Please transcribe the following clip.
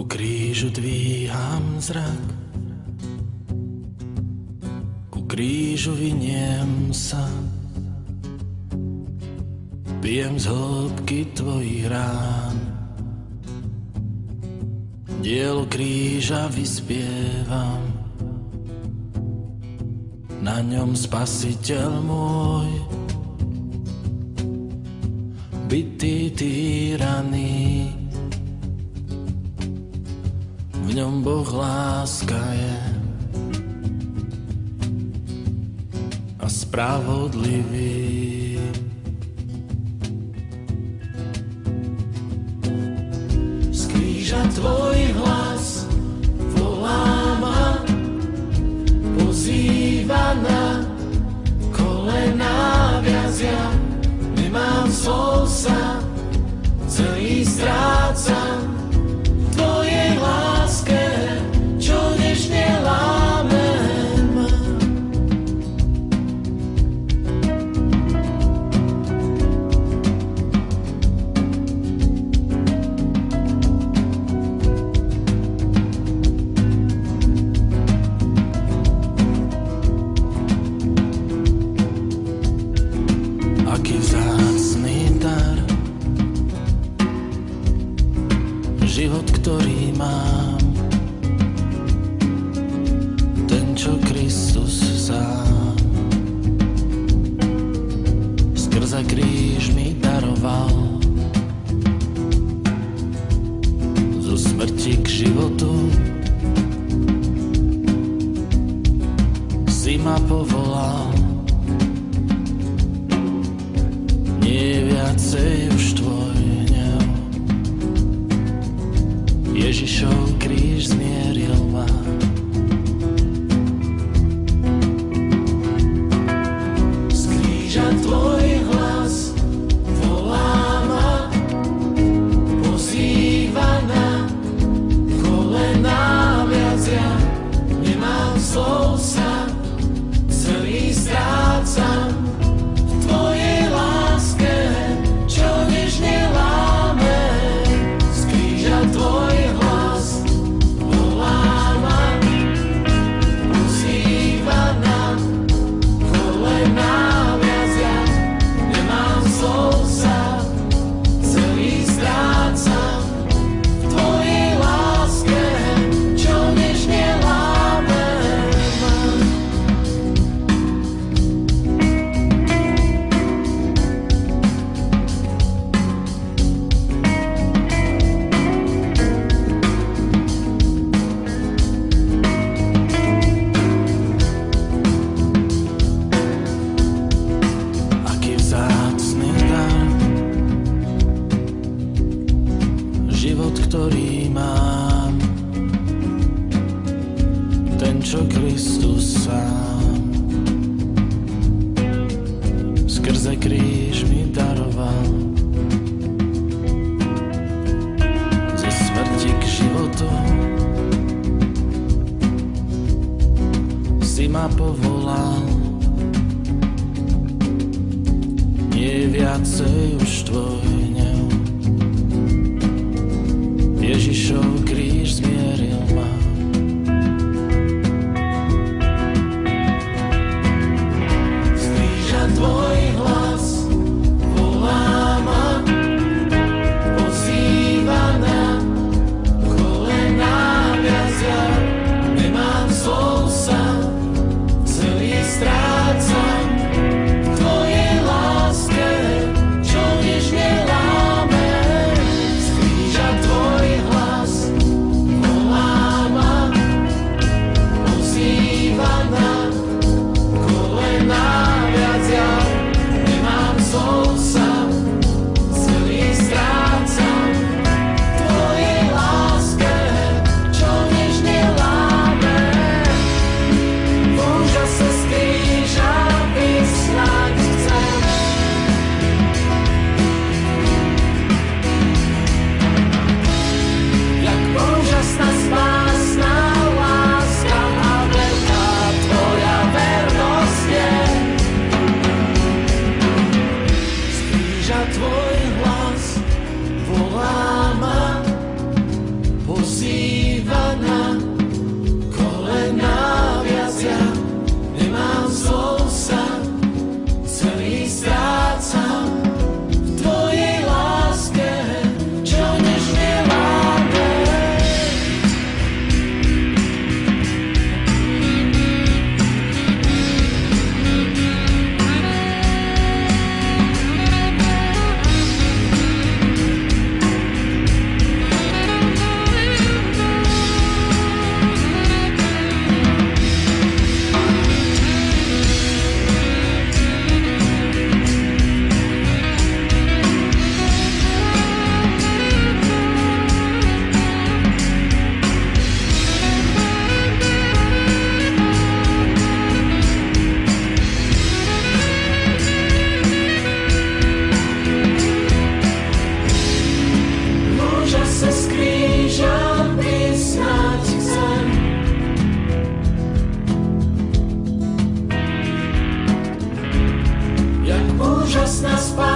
krížu dvíham zrak, ku krížu viniem sa, pijem z hĺbky tvojich rán, dielo kríža vyspievam, na ňom spasiteľ môj, bitý, týraný, v ňom Boh láska je a spravodlivý. Z kríža tvoj hlas volá ma, pozýva na kolená viazia, nemám slov sa, celý strácam v tvojej láske, čo nežne lámem. Aký vzácny dar, život, ktorý mám, ten, čo Kristus sám skrze kríž mi daroval, zo smrti k životu si ma povolal, nie viacej už tvoj hnev, Ježišov kríž zmieril ma. Z kríža tvoj hlas volá ma, pozýva na kolená viazia, nemám slov sa, celý strácam v tvojej láske, čo nežne láme. Z kríža tvoj ktorý mám, ten, čo Kristus sám skrze kríž mi daroval, zo smrti k životu si ma povolal, nie viacej už tvoj hnev, Ježišov kríž zmieril ma. Z kríža tvoj hlas volá ma, pozýva na kolená viazia, nemám slov sa, celý strácam v tvojej láske, čo nežne láme. Z kríža tvoj hlas volá úžasná spása.